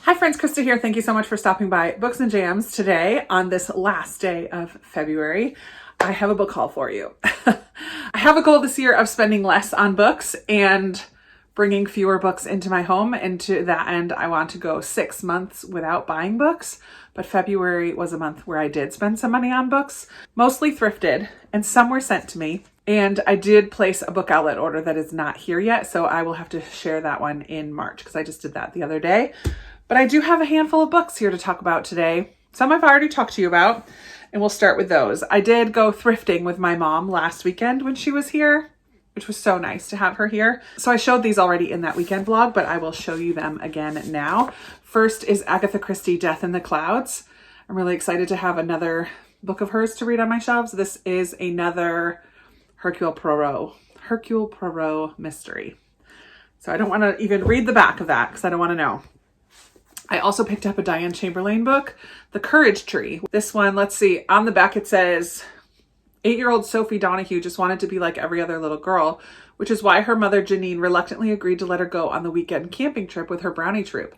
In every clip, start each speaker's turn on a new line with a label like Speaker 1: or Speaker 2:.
Speaker 1: Hi friends, Christie here. Thank you so much for stopping by Books and Jams today on this last day of February. I have a book haul for you. I have a goal this year of spending less on books and bringing fewer books into my home. And to that end, I want to go 6 months without buying books. But February was a month where I did spend some money on books, mostly thrifted, and some were sent to me. And I did place a book outlet order that is not here yet, so I will have to share that one in March because I just did that the other day. But I do have a handful of books here to talk about today. Some I've already talked to you about, and we'll start with those. I did go thrifting with my mom last weekend when she was here, which was so nice to have her here. So I showed these already in that weekend vlog, but I will show you them again now. First is Agatha Christie, Death in the Clouds. I'm really excited to have another book of hers to read on my shelves. This is another Hercule Poirot mystery. So I don't want to even read the back of that because I don't want to know. I also picked up a Diane Chamberlain book, The Courage Tree. This one, let's see, on the back it says, 8-year-old Sophie Donahue just wanted to be like every other little girl, which is why her mother Janine reluctantly agreed to let her go on the weekend camping trip with her brownie troop.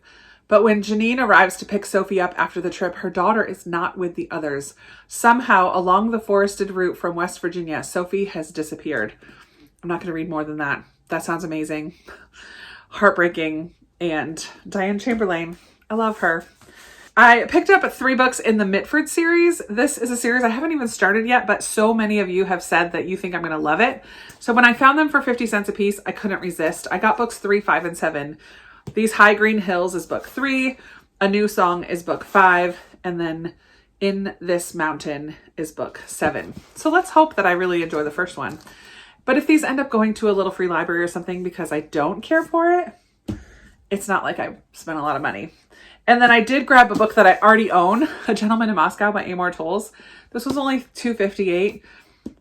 Speaker 1: But when Janine arrives to pick Sophie up after the trip, her daughter is not with the others. Somehow, along the forested route from West Virginia, Sophie has disappeared. I'm not going to read more than that. That sounds amazing, heartbreaking, and Diane Chamberlain. I love her. I picked up 3 books in the Mitford series. This is a series I haven't even started yet, but so many of you have said that you think I'm going to love it. So when I found them for 50 cents a piece, I couldn't resist. I got books 3, 5, and 7. These High Green Hills is book 3. A New Song is book 5. And then In This Mountain is book 7. So let's hope that I really enjoy the first one. But if these end up going to a little free library or something because I don't care for it, it's not like I spent a lot of money. And then I did grab a book that I already own, A Gentleman in Moscow by Amor Towles. This was only $2.58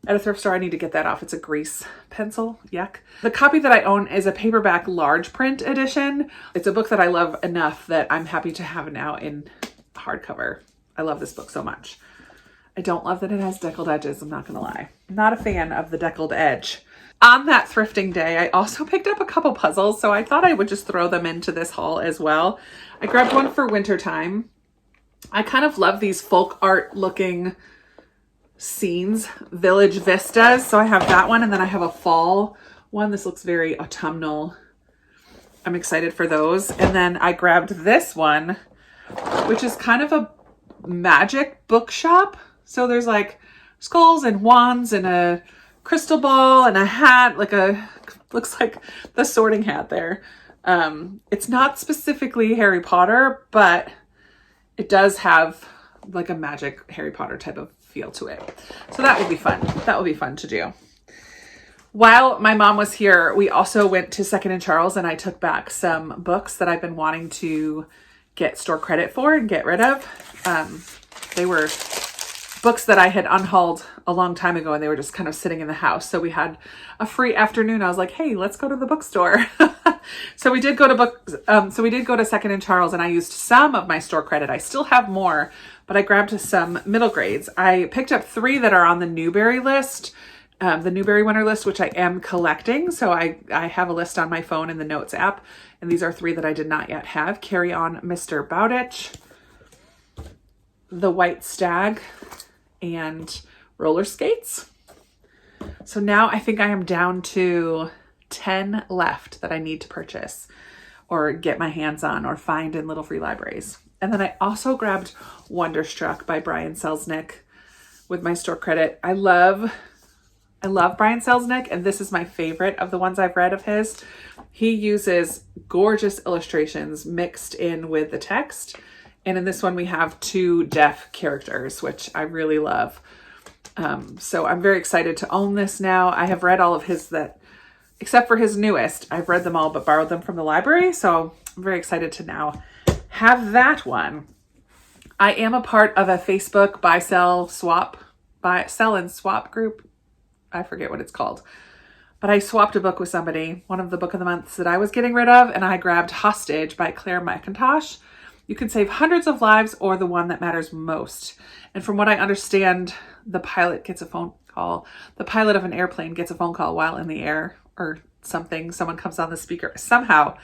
Speaker 1: at a thrift store. I need to get that off. It's a grease pencil. Yuck. The copy that I own is a paperback large print edition. It's a book that I love enough that I'm happy to have now in hardcover. I love this book so much. I don't love that it has deckled edges. I'm not going to lie. I'm not a fan of the deckled edge. On that thrifting day, I also picked up a couple puzzles, so I thought I would just throw them into this haul as well. I grabbed one for wintertime. I kind of love these folk art looking scenes, village vistas. So I have that one, and then I have a fall one. This looks very autumnal. I'm excited for those. And then I grabbed this one, which is kind of a magic bookshop. So there's like skulls and wands and a crystal ball and a hat, looks like the Sorting Hat there. It's not specifically Harry Potter, but it does have like a magic Harry Potter type of feel to it. So that will be fun. That will be fun to do. While my mom was here, we also went to Second and Charles and I took back some books that I've been wanting to get store credit for and get rid of. They were books that I had unhauled a long time ago and they were just kind of sitting in the house. So we had a free afternoon. I was like, hey, let's go to the bookstore. So we did go to Second and Charles and I used some of my store credit. I still have more, but I grabbed some middle grades. I picked up 3 that are on the Newbery list, the Newbery winner list, which I am collecting. So I have a list on my phone in the Notes app. And these are 3 that I did not yet have. Carry On, Mr. Bowditch, The White Stag, and Roller Skates. So now I think I am down to 10 left that I need to purchase or get my hands on or find in little free libraries. And then I also grabbed Wonderstruck by Brian Selznick with my store credit. I love Brian Selznick, and this is my favorite of the ones I've read of his. He uses gorgeous illustrations mixed in with the text. And in this one, we have 2 deaf characters, which I really love. So I'm very excited to own this now. I have read all of his except for his newest. I've read them all, but borrowed them from the library. So I'm very excited to now have that one. I am a part of a Facebook sell and swap group. I forget what it's called. But I swapped a book with somebody, one of the book of the months that I was getting rid of, and I grabbed Hostage by Mcintosh. You can save hundreds of lives or the one that matters most. And from what I understand, the pilot gets a phone call. The pilot of an airplane gets a phone call while in the air or something. Someone comes on the speaker. Somehow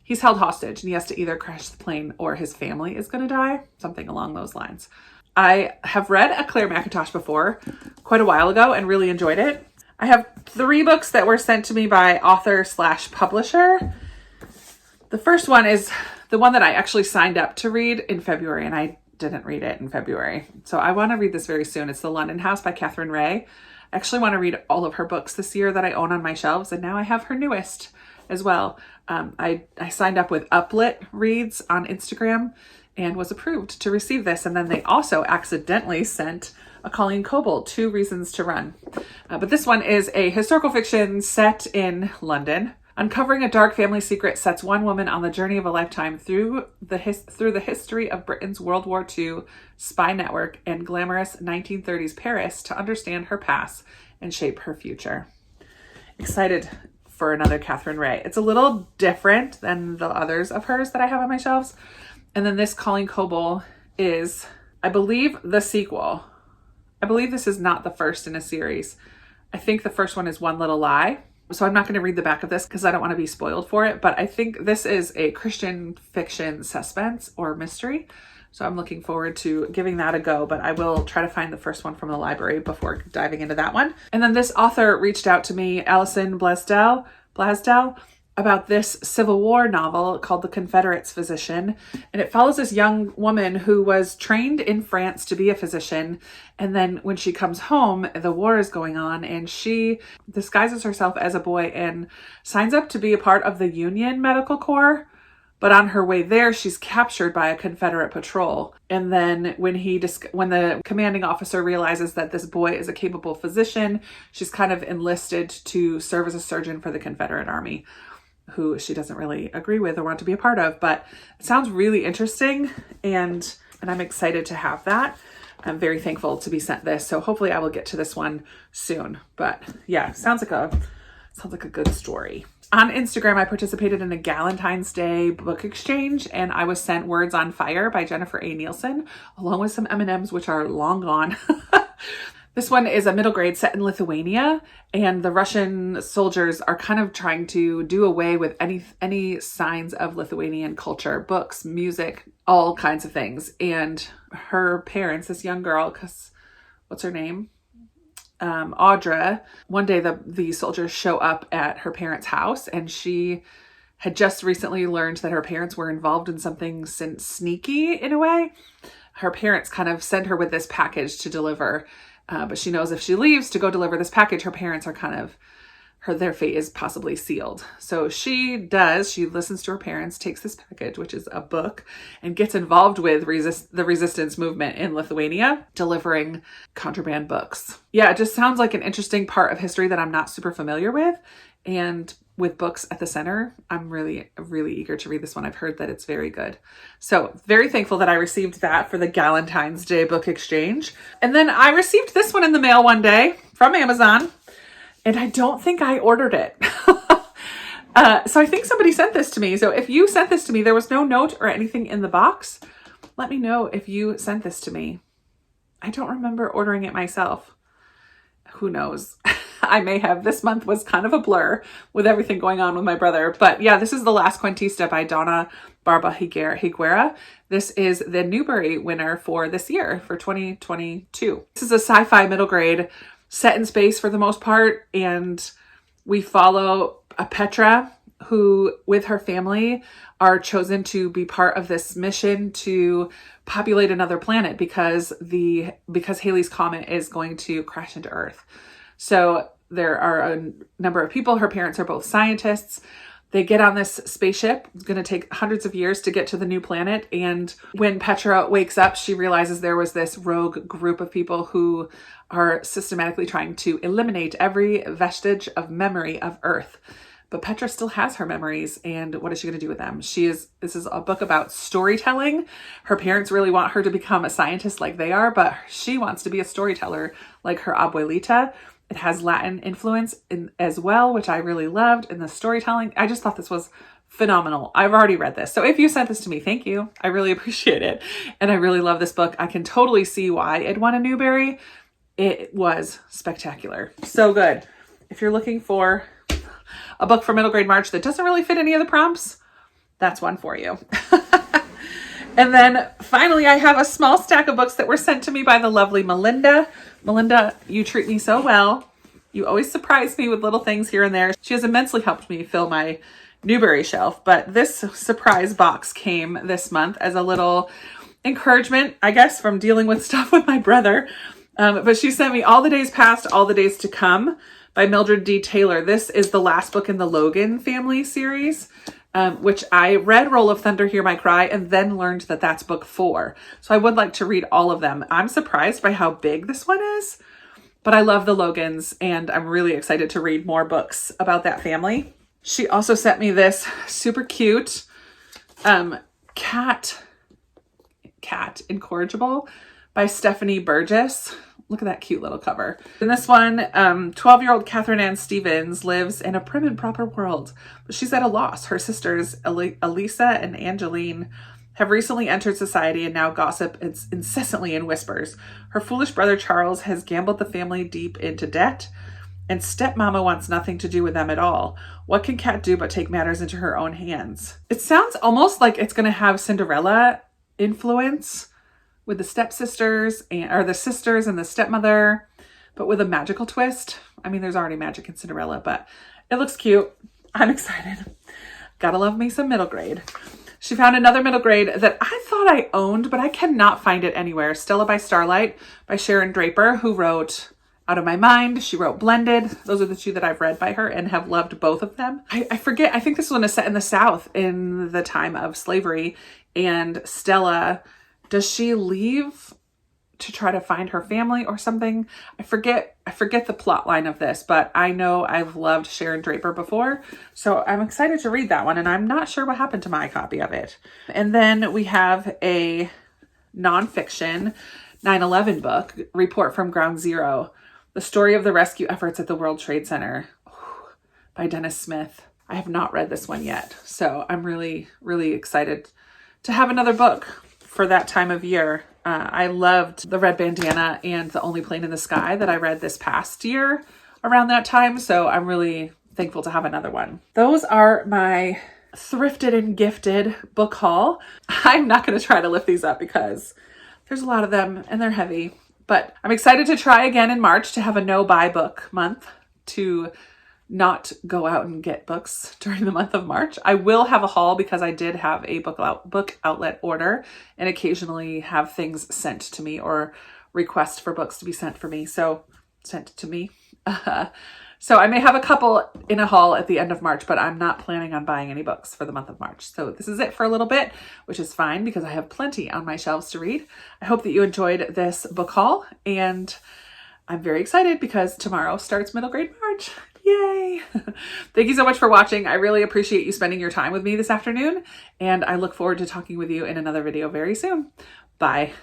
Speaker 1: he's held hostage and he has to either crash the plane or his family is going to die, something along those lines. I have read a Claire Mcintosh before quite a while ago and really enjoyed it. I have 3 books that were sent to me by author/publisher. The first one is the one that I actually signed up to read in February, and I didn't read it in February. So I want to read this very soon. It's The London House by Catherine Ray. I actually want to read all of her books this year that I own on my shelves, and now I have her newest as well. I signed up with Uplit Reads on Instagram and was approved to receive this. And then they also accidentally sent a Colleen Coble, 2 Reasons to Run. But this one is a historical fiction set in London. Uncovering a dark family secret sets one woman on the journey of a lifetime through the history of Britain's World War II spy network and glamorous 1930s Paris to understand her past and shape her future. Excited for another Catherine Ray. It's a little different than the others of hers that I have on my shelves. And then this Colleen Coble is, I believe, the sequel. I believe this is not the first in a series. I think the first one is One Little Lie. So I'm not going to read the back of this because I don't want to be spoiled for it. But I think this is a Christian fiction suspense or mystery. So I'm looking forward to giving that a go. But I will try to find the first one from the library before diving into that one. And then this author reached out to me, Alison Blasdell, about this Civil War novel called The Confederate's Physician. And it follows this young woman who was trained in France to be a physician. And then when she comes home, the war is going on and she disguises herself as a boy and signs up to be a part of the Union Medical Corps. But on her way there, she's captured by a Confederate patrol. And then when the commanding officer realizes that this boy is a capable physician, she's kind of enlisted to serve as a surgeon for the Confederate Army, who she doesn't really agree with or want to be a part of. But it sounds really interesting, and I'm excited to have that. I'm very thankful to be sent this. So hopefully I will get to this one soon. But yeah, sounds like a good story. On Instagram, I participated in a Galentine's Day book exchange, and I was sent Words on Fire by Jennifer A. Nielsen, along with some M&Ms, which are long gone. This one is a middle grade set in Lithuania, and the Russian soldiers are kind of trying to do away with any signs of Lithuanian culture, books, music, all kinds of things. And her parents, this young girl, what's her name? Audra, one day the soldiers show up at her parents' house, and she had just recently learned that her parents were involved in something sneaky in a way. Her parents kind of send her with this package to deliver, but she knows if she leaves to go deliver this package, her parents are their fate is possibly sealed. So she listens to her parents, takes this package, which is a book, and gets involved with the resistance movement in Lithuania, delivering contraband books. Yeah, it just sounds like an interesting part of history that I'm not super familiar with. And with books at the center, I'm really, really eager to read this one. I've heard that it's very good. So very thankful that I received that for the Galentine's Day book exchange. And then I received this one in the mail one day from Amazon, and I don't think I ordered it. So I think somebody sent this to me. So if you sent this to me, there was no note or anything in the box. Let me know if you sent this to me. I don't remember ordering it myself. Who knows? I may have. This month was kind of a blur with everything going on with my brother. But yeah, this is The Last Cuentista by Donna Barba Higuera. This is the Newbery winner for this year, for 2022. This is a sci-fi middle grade set in space for the most part. And we follow a Petra who, with her family, are chosen to be part of this mission to populate another planet because Halley's Comet is going to crash into Earth. So there are a number of people. Her parents are both scientists. They get on this spaceship. It's going to take hundreds of years to get to the new planet. And when Petra wakes up, she realizes there was this rogue group of people who are systematically trying to eliminate every vestige of memory of Earth. But Petra still has her memories, and what is she going to do with them? This is a book about storytelling. Her parents really want her to become a scientist like they are, but she wants to be a storyteller like her abuelita. It has Latin influence as well, which I really loved in the storytelling. I just thought this was phenomenal. I've already read this. So if you sent this to me, thank you. I really appreciate it. And I really love this book. I can totally see why it won a Newbery. It was spectacular. So good. If you're looking for a book for middle grade March that doesn't really fit any of the prompts, that's one for you. And then finally, I have a small stack of books that were sent to me by the lovely Melinda. Melinda, you treat me so well. You always surprise me with little things here and there. She has immensely helped me fill my Newbery shelf, but this surprise box came this month as a little encouragement, I guess, from dealing with stuff with my brother. But she sent me All the Days Past, All the Days to Come by Mildred D. Taylor. This is the last book in the Logan family series, which I read Roll of Thunder, Hear My Cry, and then learned that that's book 4. So I would like to read all of them. I'm surprised by how big this one is, but I love the Logans, and I'm really excited to read more books about that family. She also sent me this super cute cat Incorrigible by Stephanie Burgess. Look at that cute little cover. In this one, 12-year-old Catherine Ann Stevens lives in a prim and proper world, but she's at a loss. Her sisters, Elisa and Angeline, have recently entered society and now gossip incessantly in whispers. Her foolish brother Charles has gambled the family deep into debt, and stepmama wants nothing to do with them at all. What can Kat do but take matters into her own hands? It sounds almost like it's going to have Cinderella influence with the stepsisters or the sisters and the stepmother, but with a magical twist. I mean, there's already magic in Cinderella, but it looks cute. I'm excited. Gotta love me some middle grade. She found another middle grade that I thought I owned, but I cannot find it anywhere. Stella by Starlight by Sharon Draper, who wrote Out of My Mind. She wrote Blended. Those are the two that I've read by her and have loved both of them. I forget. I think this one is set in the South in the time of slavery. And Stella, does she leave to try to find her family or something? I forget the plot line of this, but I know I've loved Sharon Draper before. So I'm excited to read that one, and I'm not sure what happened to my copy of it. And then we have a nonfiction 9/11 book, Report from Ground Zero, the story of the rescue efforts at the World Trade Center by Dennis Smith. I have not read this one yet, so I'm really, really excited to have another book for that time of year. I loved The Red Bandana and The Only Plane in the Sky that I read this past year around that time, so I'm really thankful to have another one. Those are my thrifted and gifted book haul. I'm not going to try to lift these up because there's a lot of them and they're heavy, but I'm excited to try again in March to have a no-buy book month, to not go out and get books during the month of March. I will have a haul because I did have a book outlet order and occasionally have things sent to me or request for books to be sent to me. So I may have a couple in a haul at the end of March, but I'm not planning on buying any books for the month of March. So this is it for a little bit, which is fine because I have plenty on my shelves to read. I hope that you enjoyed this book haul, and I'm very excited because tomorrow starts middle grade March. Yay! Thank you so much for watching. I really appreciate you spending your time with me this afternoon, and I look forward to talking with you in another video very soon. Bye.